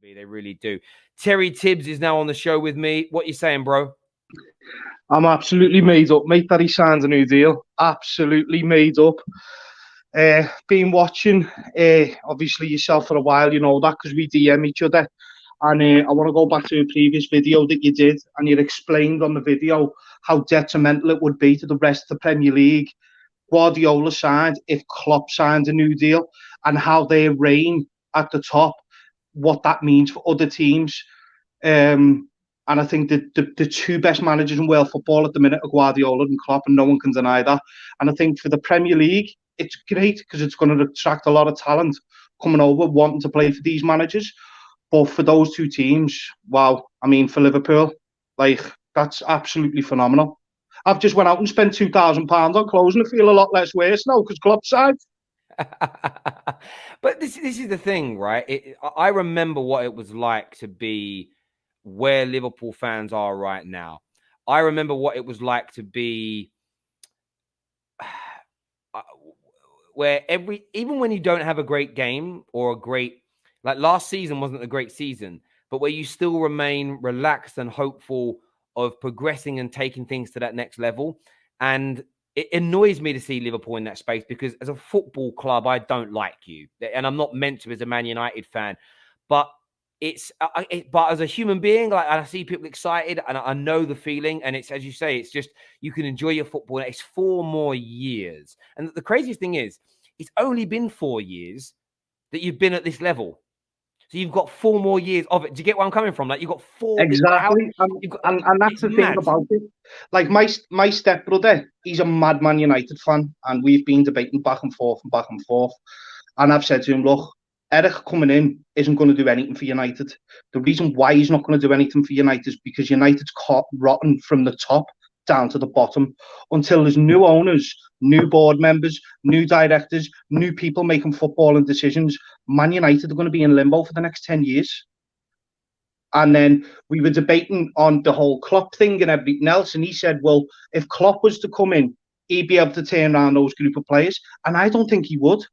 They really do. Terry Tibbs is now on the show with me. What you saying, bro? I'm absolutely made up, mate, that he signed a new deal. Absolutely made up. Been watching, obviously, yourself for a while, you know that, because we DM each other. And I want to go back to a previous video that you did, and you explained on the video how detrimental it would be to the rest of the Premier League. Guardiola signed, if Klopp signed a new deal, and how they reign at the top, what that means for other teams. And I think that the two best managers in world football at the minute are Guardiola and Klopp, and no one can deny that. And I think for the Premier League, it's great because it's going to attract a lot of talent coming over, wanting to play for these managers. But for those two teams, wow, I mean, for Liverpool, like, that's absolutely phenomenal. I've just went out and spent £2,000 on clothes and I feel a lot less worse now because Klopp's side. But this is the thing, right? I remember what it was like to be where Liverpool fans are right now. I remember what it was like to be where even when you don't have a great game or a great, like last season wasn't a great season, but where you still remain relaxed and hopeful of progressing and taking things to that next level. And it annoys me to see Liverpool in that space because as a football club, I don't like you. And I'm not meant to as a Man United fan. But but as a human being, like I see people excited and I know the feeling. And it's, as you say, it's just, you can enjoy your football. It's 4 more years. And the craziest thing is, it's only been 4 years that you've been at this level. So you've got 4 more years of it. Do you get where I'm coming from? Like you've got 4. Exactly. And that's the thing about it. Like my stepbrother, he's a mad Man United fan. And we've been debating back and forth and back and forth. And I've said to him, look, Eric coming in isn't going to do anything for United. The reason why he's not going to do anything for United is because United's caught rotten from the top down to the bottom. Until there's new owners, new board members, new directors, new people making footballing decisions, Man United are going to be in limbo for the next 10 years. And then we were debating on the whole Klopp thing and everything else. And he said, well, if Klopp was to come in, he'd be able to turn around those group of players. And I don't think he would.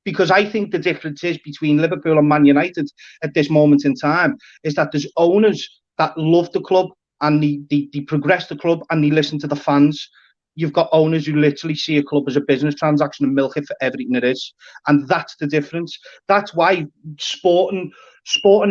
Because I think the difference is between Liverpool and Man United at this moment in time is that there's owners that love the club and they progress the club and they listen to the fans. You've got owners who literally see a club as a business transaction and milk it for everything it is. And that's the difference. That's why sporting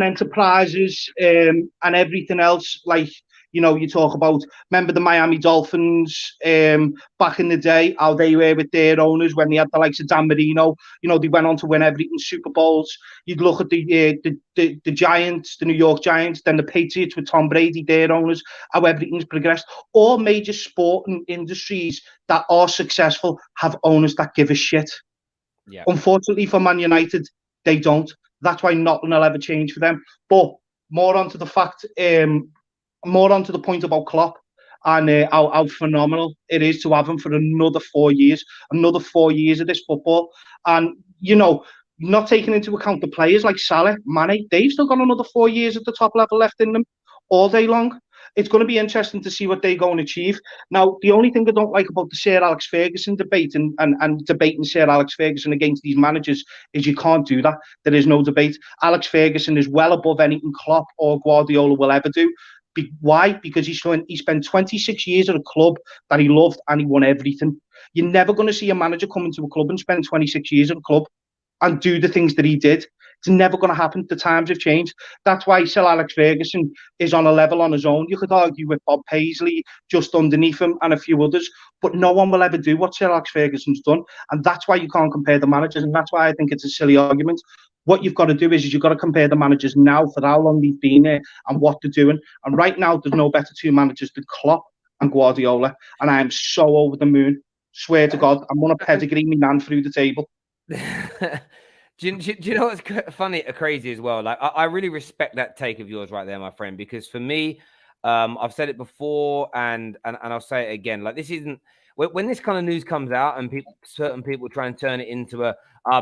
enterprises and everything else, like, you know, you talk about, remember the Miami Dolphins back in the day, how they were with their owners when they had the likes of Dan Marino. You know, they went on to win everything, Super Bowls. You'd look at the Giants, the New York Giants, then the Patriots with Tom Brady, their owners, how everything's progressed. All major sporting industries that are successful have owners that give a shit. Yeah. Unfortunately for Man United, they don't. That's why nothing will ever change for them. But more onto the fact... more onto the point about Klopp and how phenomenal it is to have him for another 4 years of this football. And, you know, not taking into account the players like Salah, Mane, they've still got another 4 years at the top level left in them all day long. It's going to be interesting to see what they go and achieve. Now, the only thing I don't like about the Sir Alex Ferguson debate and debating Sir Alex Ferguson against these managers is you can't do that. There is no debate. Alex Ferguson is well above anything Klopp or Guardiola will ever do. Why? Because he spent 26 years at a club that he loved and he won everything. You're never going to see a manager come into a club and spend 26 years at a club and do the things that he did. It's never going to happen. The times have changed. That's why Sir Alex Ferguson is on a level on his own. You could argue with Bob Paisley just underneath him and a few others, but no one will ever do what Sir Alex Ferguson's done. And that's why you can't compare the managers. And that's why I think it's a silly argument. What you've got to do is you've got to compare the managers now for how long they've been there and what they're doing. And right now, there's no better two managers than Klopp and Guardiola. And I am so over the moon. Swear to God, I'm going to pedigree me man through the table. Do you know what's funny, crazy as well? Like, I really respect that take of yours right there, my friend, because for me, I've said it before and I'll say it again. Like, this isn't, when this kind of news comes out and certain people try and turn it into a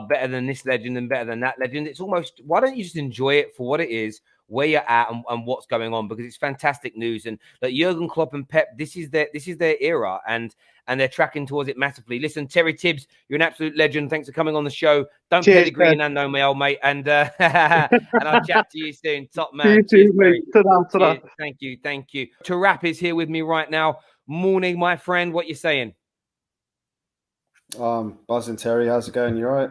better than this legend and better than that legend, it's almost, why don't you just enjoy it for what it is, where you're at and what's going on, because it's fantastic news. And that Jurgen Klopp and Pep, this is their era, and they're tracking towards it massively. Listen, Terry Tibbs, you're an absolute legend. Thanks for coming on the show. Don't Cheers, pedigree and no mail, mate. And and I'll chat to you soon. Top man. See you Cheers, soon, Terry. mate. Ta-da. Thank you. Terrace is here with me right now. Morning, my friend. What you saying? Buzzing, Terry. How's it going? You all right?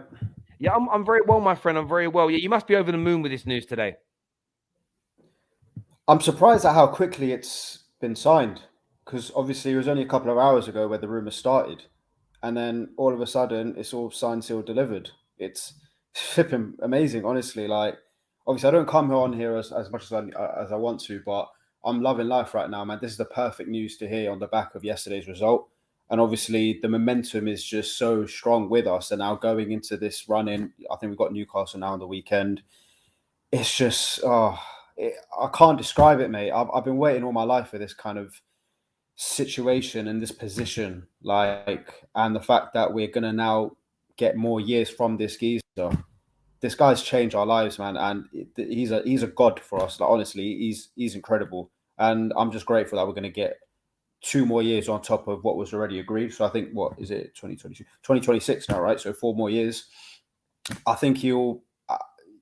Yeah, I'm very well, my friend. I'm very well. Yeah, you must be over the moon with this news today. I'm surprised at how quickly it's been signed, because obviously it was only a couple of hours ago where the rumor started, and then all of a sudden it's all signed, sealed, delivered. It's flipping amazing, honestly. Like, obviously I don't come on here as much as I want to, but I'm loving life right now, man. This is the perfect news to hear on the back of yesterday's result. And obviously the momentum is just so strong with us. And now going into this run in, I think we've got Newcastle now on the weekend. It's just, I can't describe it, mate. I've been waiting all my life for this kind of situation and this position, and the fact that we're going to now get more years from this geezer. This guy's changed our lives, man. And he's a god for us. Like, honestly, he's incredible. And I'm just grateful that we're going to get 2 more years on top of what was already agreed. So I think, what is it, 2022, 2026 now, right? So 4 more years. I think he'll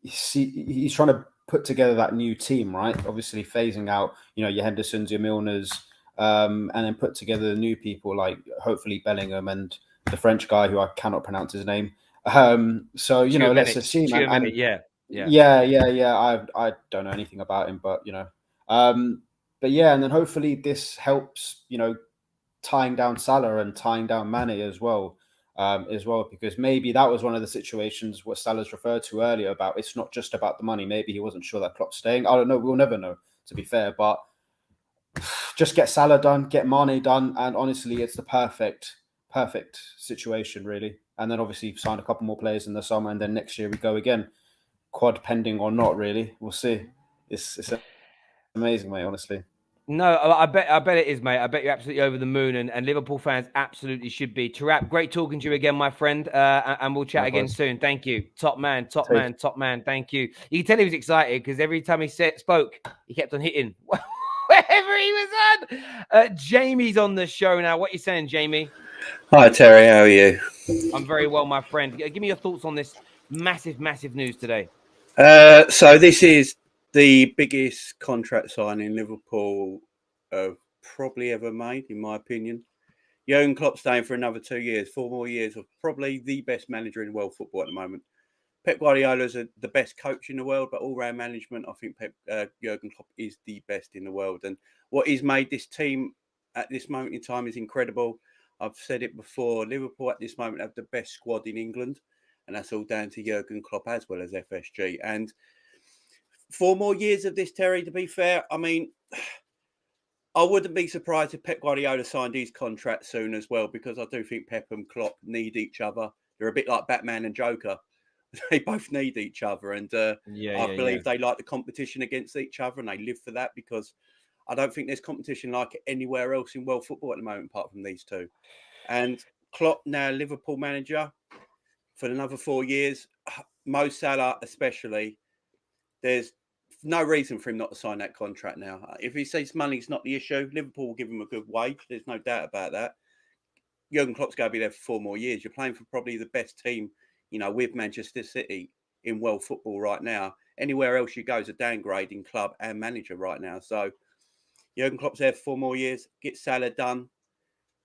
he's trying to put together that new team, right? Obviously phasing out, your Hendersons, your Milners, and then put together the new people like hopefully Bellingham and the French guy who I cannot pronounce his name. So let's just see, man. Yeah. I don't know anything about him, but but yeah, and then hopefully this helps, tying down Salah and tying down Mane as well, because maybe that was one of the situations what Salah's referred to earlier about it's not just about the money. Maybe he wasn't sure that Klopp's staying. I don't know. We'll never know, to be fair. But just get Salah done, get Mane done, and honestly, it's the perfect situation, really. And then obviously sign a couple more players in the summer, and then next year we go again, quad pending or not. Really, we'll see. It's amazing, mate. Honestly. No, I bet it is, mate. I bet you're absolutely over the moon, and Liverpool fans absolutely should be. Tarap, great talking to you again, my friend, and we'll chat again soon. Thank you. Top man. Thank you. You can tell he was excited because every time he spoke, he kept on hitting wherever he was on. Jamie's on the show now. What are you saying, Jamie? Hi, Terry. How are you? I'm very well, my friend. Give me your thoughts on this massive news today. So this is the biggest contract signing Liverpool have probably ever made, in my opinion. Jurgen Klopp staying for another 2 years, 4 more years of probably the best manager in world football at the moment. Pep Guardiola is the best coach in the world, but all-round management, I think Jurgen Klopp is the best in the world. And what he's made this team at this moment in time is incredible. I've said it before, Liverpool at this moment have the best squad in England, and that's all down to Jurgen Klopp as well as FSG. And 4 more years of this, Terry, to be fair, I mean, I wouldn't be surprised if Pep Guardiola signed his contract soon as well, because I do think Pep and Klopp need each other. They're a bit like Batman and Joker. They both need each other. And I believe they like the competition against each other, and they live for that, because I don't think there's competition like it anywhere else in world football at the moment, apart from these two. And Klopp, now Liverpool manager for another 4 years. Mo Salah especially, there's no reason for him not to sign that contract now. If he says money's not the issue, Liverpool will give him a good wage. There's no doubt about that. Jurgen Klopp's going to be there for 4 more years. You're playing for probably the best team, with Manchester City in world football right now. Anywhere else you go is a downgrade in club and manager right now. So Jurgen Klopp's there for 4 more years. Get Salah done.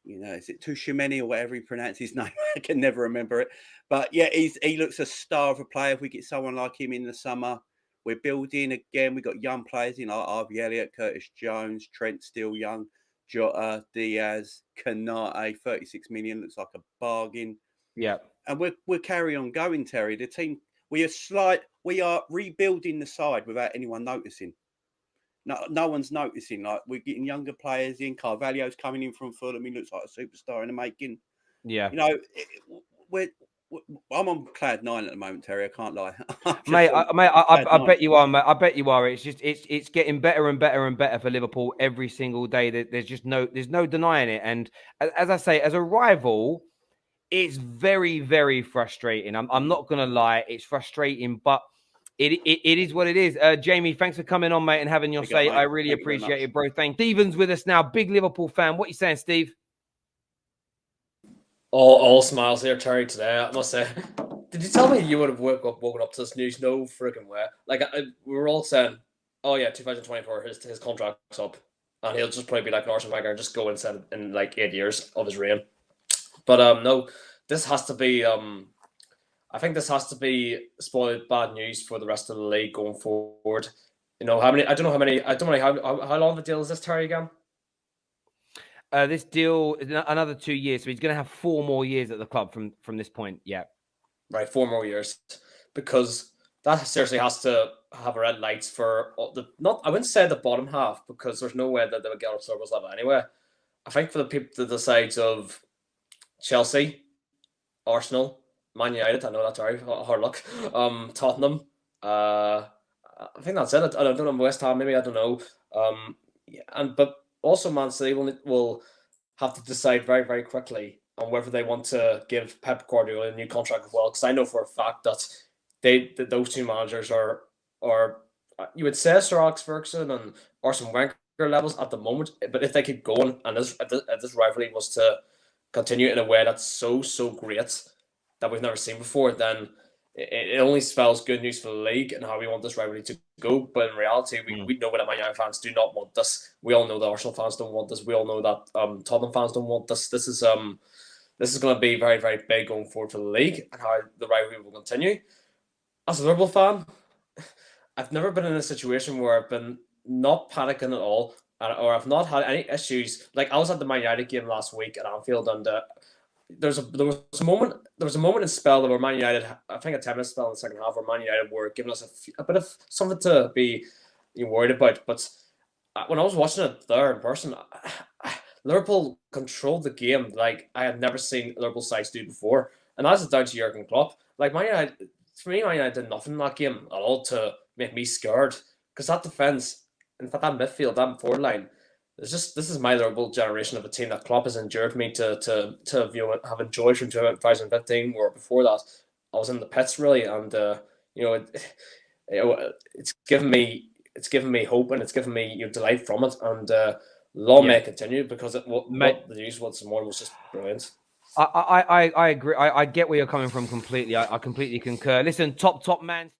Is it Tushimeni or whatever he pronounced his name? I can never remember it. But yeah, he looks a star of a player. If we get someone like him in the summer, we're building again. We've got young players in like Harvey Elliott, Curtis Jones, Trent still young, Jota, Diaz, Kanate, 36 million looks like a bargain. Yeah. And we're carry on going, Terry. The team, we are rebuilding the side without anyone noticing. No one's noticing. Like, we're getting younger players in. Carvalho's coming in from Fulham. He looks like a superstar in the making. Yeah. We're I'm on cloud 9 at the moment, Terry. I can't lie. Mate, On I cloud bet 9. you are, mate. I bet you are. It's getting better and better and better for Liverpool every single day. There's no denying it. And as I say, as a rival, it's very, very frustrating. I'm not gonna lie, it's frustrating, but it is what it is. Jamie, thanks for coming on, mate, and having your say. I really appreciate it, bro. Thanks. Stephen's with us now, big Liverpool fan. What are you saying, Steve? All smiles here, Terry. Today, I must say. Did you tell me you would have woken up to this news? No freaking way. Like we were all saying, oh yeah, 2024, his contract's up, and he'll just probably be like Arsene Wenger and just go inside in like 8 years of his reign. But no, this has to be I think this has to be spoiled bad news for the rest of the league going forward. You know, how many? I don't know how many. I don't know how long of a deal is this, Terry, again? This deal is another 2 years, so he's going to have 4 more years at the club from this point. Yeah, right, 4 more years, because that seriously has to have red lights for the not. I wouldn't say the bottom half, because there's no way that they would get up to Liverpool's level anyway. I think for the people, the sides of Chelsea, Arsenal, Man United. I know that's very hard luck. Tottenham. I think that's it. I don't know, West Ham. Maybe, I don't know. But also Man City will have to decide very, very quickly on whether they want to give Pep Guardiola a new contract as well. Because I know for a fact that those two managers are you would say Sir Alex Ferguson and Arsene Wenger levels at the moment. But if they keep going and this rivalry was to continue in a way that's so great that we've never seen before, then it only spells good news for the league and how we want this rivalry to go. But in reality, we know that Man United fans do not want this. We all know that Arsenal fans don't want this. We all know that Tottenham fans don't want this. This is going to be very, very big going forward for the league and how the rivalry will continue. As a Liverpool fan, I've never been in a situation where I've been not panicking at all, or I've not had any issues. Like, I was at the Man United game last week at Anfield, and there was a moment in spell where Man United, I think a 10-minute spell in the second half, where Man United were giving us a bit of something to be worried about. But when I was watching it there in person, Liverpool controlled the game like I had never seen Liverpool sides do before, and that's down to Jurgen Klopp. Like, Man United, for me, Man United did nothing in that game at all to make me scared, because that defense, in fact, that midfield, that forward line, this is my Liverpool generation of a team that Klopp has endured me to have enjoyed from 2015. Where before that, I was in the pits really, and it's given me hope, and it's given me delight from it, and long may it continue, because what the news was this morning was just brilliant. I agree. I get where you're coming from completely. I completely concur. Listen, top man.